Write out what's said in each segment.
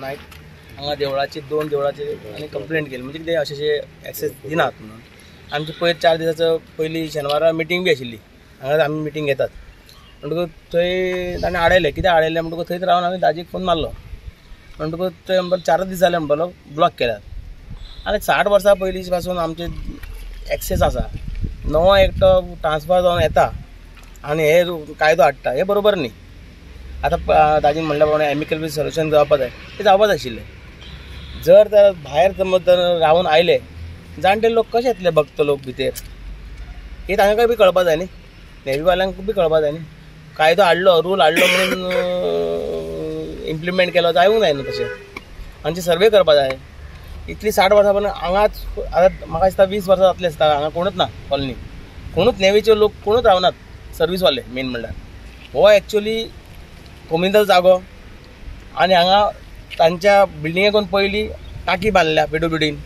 नायक हांगा देवळाची 2 देवळाचे आनी कंप्लेंट केली म्हणजे कितें अशें एक्सेस दिनात म्हणून. आमची पयर 4 दिसाचो पयलीं शेनवारा मिटींग बी आशिल्ली. हांगा आमी मिटींग घेतात म्हणटकूच थंय ताणें आडयलें. कित्याक आडयलें म्हणटकूच थंयच रावन हांवें दाजीक फोन मारलो. म्हणटकूच थंय 4 दीस जाले म्हणटलो ब्लॉक केल्यात. आनी 60 वर्सां पयलीं पासून आमचे एक्सेस आसा. नवो एकटो ट्रान्सफर जावन येता आनी हे कायदो हाडटा, हे बरोबर न्ही. आतां दाजीन म्हणल्या प्रमाणे एमिकल सोल्युशन जावपा जाय, तें जावपाच आशिल्लें. जर तर भायर समज रावन आयले जाणटे लोक कशे येतले भक्त लोक भितर, हे तांकां बी कळपा जाय न्ही, नेवीवाल्यांक बी कळपा जाय न्ही. कायदो हाडलो, रूल हाडलो म्हणून इम्प्लिमेंट केलो जावूंक जाय न्ही तशें. आमची सर्वे करपा जाय. इतली 60 वर्सां पर्यंत हांगाच आतां म्हाका दिसता 20 वर्सां जातली आसता हांगा कोणूच ना कॉलनी. कोणूच नेवीचे लोक कोणूच रावनात, सर्वीसवाले मेन म्हणल्यार. हो एक्चुअली कम्युनल जागो आनी हांगा तांच्या बिल्डिंगेकून पयलीं टाकी बांदल्या PWDन.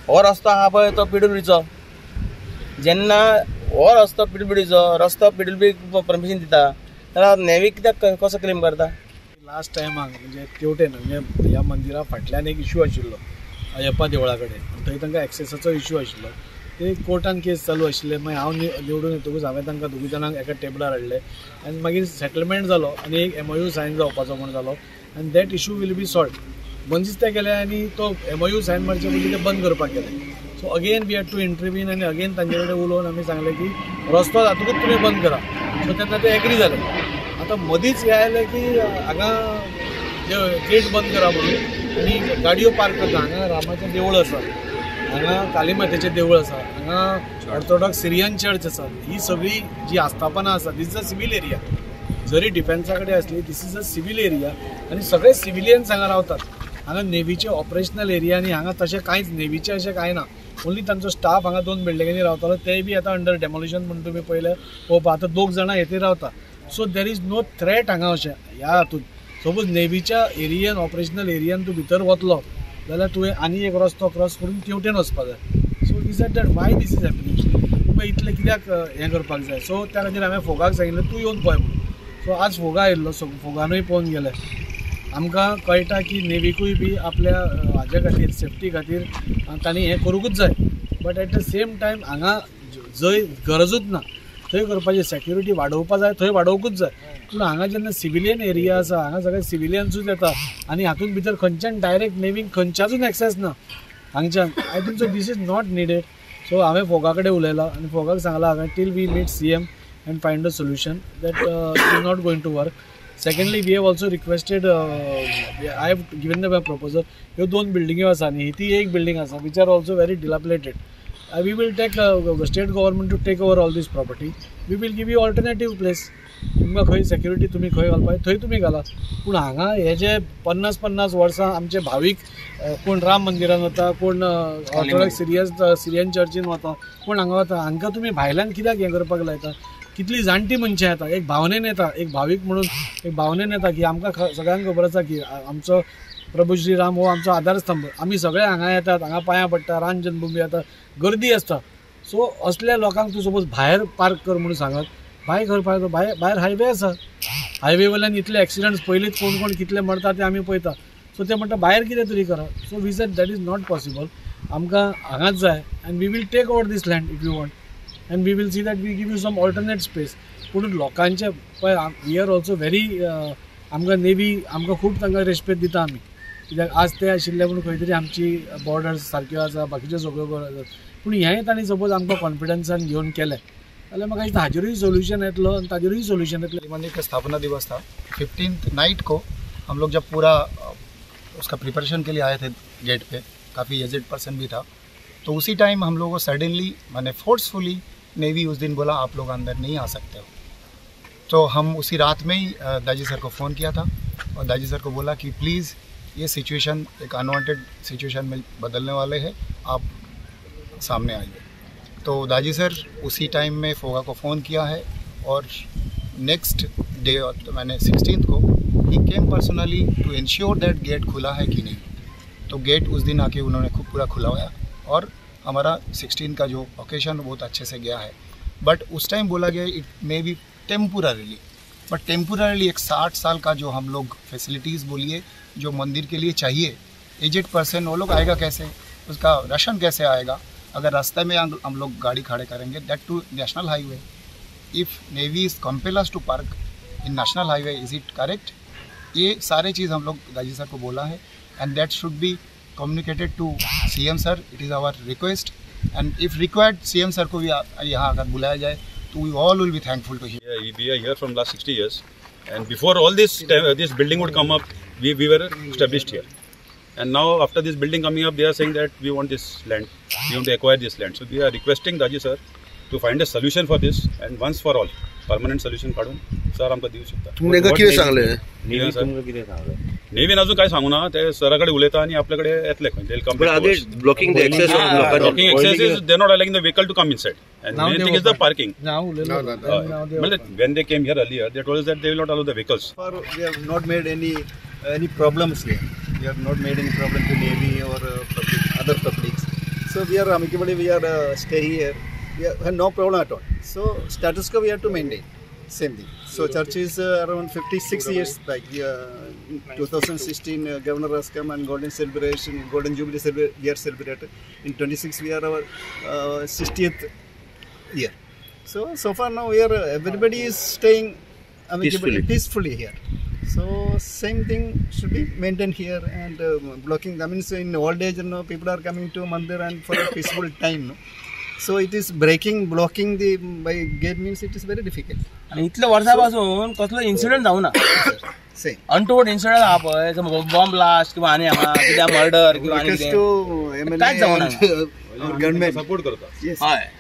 हो रस्तो आहा पळय तो PWDचो. जेन्ना हो रस्तो PWD परमिशन दिता जाल्यार नेवी कित्याक कसो क्लेम करता. लास्ट टायमाक म्हणजे तेवटेन म्हणजे ह्या मंदिरा फाटल्यान एक इश्यू आशिल्लो अयप्पा देवळा कडेन. थंय तांकां एक्सेसाचो इश्यू आशिल्लो. ते कोर्टान केस चालू आशिल्ले. मागीर हांव निवडून येतकूच हांवें तांकां 2 जाणांक एका टेबलार हाडले आनी मागीर सेटलमेंट जालो आनी एक MOU सायन जावपाचो म्हण जालो आनी that issue will be solve. बंदिस्ते केले आनी तो MOU सायन मारचे पयलीं ते बंद करपाक गेले. So again we had to intervene आनी अगेन तांचे कडेन उलोवन आमी सांगलें की रस्तो जातकूच तुमी बंद करा. सो तेन्ना ते एग्री जाले. आतां मदींच हे आयलें की हांगा गेट बंद करा म्हणून आनी गाडयो पार्क करता. हांगा रामाचें देवूळ आसा, हांगा कालीमातेचें देवूळ आसा, हांगा ऑर्थोडॉक्स सिरियन चर्च आसा. ही सगळी जी आस्थापना आसा this is a civil area. जरी डिफेन्सा कडेन आसली this is a civil area आनी सगळे सिविलियन्स हांगा रावतात. हांगा नेवीचे ऑपरेशनल एरिया आनी हांगा तशें कांयच नेवीचें अशें कांय ना. ओन्ली तांचो स्टाफ हांगा 2 बिल्डिंगांनी रावतालो, तेय बी आतां अंडर डेमोलिशन म्हणून तुमी पयले पळोवपा. आतां 2 जाणां येथेर रावता. So there is no threat हांगा अशें ह्या हातून. सपोज नेवीच्या एरियन ऑपरेशनल एरियान तूं भितर वतलो जाल्यार तुवें आनी एक रस्तो क्रॉस करून तेवटेन वचपाक जाय. So is that why this is happening. तुका इतलें कित्याक हें करपाक जाय. सो त्या खातीर हांवें फोगाक सांगिल्लें तूं येवन पळय म्हणून. सो आज फोगा आयिल्लो. सो फोगानूय पळोवन गेले. आमकां कळटा की नेवीकूय बी आपल्या हाजे खातीर सेफ्टी खातीर तांणी हें करूंकूच जाय. But at the same time हांगा जंय गरजूच ना थंय करपाची सेक्युरिटी वाडोवपा जाय, थंय वाडोवंकूच जाय. पूण हांगा जेन्ना सिविलियन एरिया आसा, हांगा सगळे सिविलियन्सूच येता आनी हातूंत भितर खंयच्यान डायरेक्ट नेवीक खंयच्याचूच एक्सेस ना हांगच्यान. I think so this is not needed. सो हांवें फोगा कडेन उलयलां आनी फोगाक सांगलां हांवें till we meet CM and find a solution that it is not going to work. Secondly, we have also requested, I have given them a proposal. ह्यो 2 बिल्डिंग्यो आसा आनी ती एक बिल्डिंग आसा which are also very dilapidated. We will take state government to take over all this property. We will give you alternative place. तुमकां खंय security तुमी खंय घालपाक थंय तुमी घाला. पूण हांगा हे जे 50 वर्सां आमचे भावीक कोण राम मंदिरान वता, कोण ऑर्थोडॉक्स सिरियन चर्चीन वता, कोण हांगा वता. हांकां तुमी भायल्यान कित्याक हें करपाक लायता. कितली जाणटी मनशां येता, एक भावनेन येता, एक भावीक म्हणून एक भावनेन येता की आमकां सगळ्यांक खबर आसा की आमचो प्रभू श्रीराम हो आमचो आधारस्तंभ. आमी सगळे हांगा येतात, हांगा पांयां पडटा, राम जन्मभूमी येता, गर्दी आसता. सो असल्या लोकांक तूं सपोज भायर पार्क कर म्हणून सांगत, भायर खंय पार्क भायर हायवे आसा. हायवे वयल्यान इतले एक्सिडंट्स पयलींच कोण कितले मरता ते आमी पळयता. सो ते म्हणटा भायर कितें तरी करा. So we said that is not possible. आमकां हांगाच जाय and we will take over this land if you want. And we will see that we give you some alternate space. पूण लोकांचे पळय वी आर ऑल्सो व्हेरी आमकां navy आमकां खूब तांकां रेस्पेक्ट दिता आमी. कित्याक आज ते आशिल्ले म्हणून खंय तरी आमची बॉर्डर्स सारक्यो आसा, बाकीच्यो सगळ्यो आसात. पूण हें तांणी सपोज आमकां कॉन्फिडन्सान घेवन केलें जाल्यार म्हाका दिसता हाजेरूय सोल्युशन येतलो आनी ताजेरूय सोल्युशन येतलें. मंदिर का स्थापना दिवस था 15th नाइट को. हम लोग जब पूरा उसका प्रिपरेशन के लिए आए थे गेट पे, काफ़ी एजेड पर्सन भी था, तो उसी टाइम हम लोगों को सडनली मैंने फोर्सफुली नेवी उस दिन बोला आप लोग अंदर नहीं आ सकते हो. तो हम उसी रात में ही दाजी सर को फ़ोन किया था और दाजी सर को बोला कि प्लीज़ ये सिचुएशन एक अनवांटेड सिचुएशन में बदलने वाले हैं, आप सामने आइए. तो दाजी सर उसी टाइम में फोगा को फ़ोन किया है और नेक्स्ट डे मैंने 16th को he came personally to ensure that gate खुला है कि नहीं. तो गेट उस दिन आके उन्होंने खूब पूरा खुला हुआ और हमारा 16 का जो ओकेशन बहुत अच्छे से गया है. बट उस टाइम बोला गया it may be temporarily. But temporally एक 60 साल का जो हम लोग फैसिलिटीज़ बोलिए जो मंदिर के लिए चाहिए, एजेड पर्सन वो लोग आएगा कैसे, उसका राशन कैसे आएगा अगर रास्ते में हम लोग गाड़ी खड़े करेंगे, that to national highway. If navy is compel us to park in national highway, is it correct? ये सारे चीज़ हम लोग दाजी सर को बोला है and that should be communicated to CM sir. It is our request and if required CM sir को भी यहाँ अगर बुलाया जाए तो we all will be thankful to him. We are here from last 60 years, and before all this building would come up, we were established here. And now after this building coming up, they are saying that we want this land, we want to acquire this land. So we are requesting Daji sir to find a solution for this and once for all, permanent solution काढून sir आमकां दिवू शकता. तुम्ही नेमकं किती सांगले? नेवीन अजून काय सांगू ना, ते सराकडे उलयता आणि आपल्याकडे येतले खंय. They'll come back to us. Blocking the access Blocking access is they're not allowing the vehicle to come inside. And main thing is the parking. When they came here earlier, they told us that they will not allow the vehicles. We have not made any problems here. We have not made any problem to Navy or other publics. So we are amicably stay here. We have no problem at all. So status quo we have to maintain. Same thing. So church is around 56 years back. 2016 governor has come and golden jubilee we are celebrated. In 26 we are our 60th year. So far now everybody is staying peacefully here. So same thing should be maintained here and blocking. That means in old age, people are coming to mandir and for a peaceful time. No? So it is blocking by gate means it is very difficult. आणि इतल्या वर्षापासून कसलो incident जाऊ ना, Same. Untoward incident हा पळय, bomb blast किंवा आणि किंवा मर्डर किंवा Request to MLA कांयच जावना. and government. Support करता. Yes. हय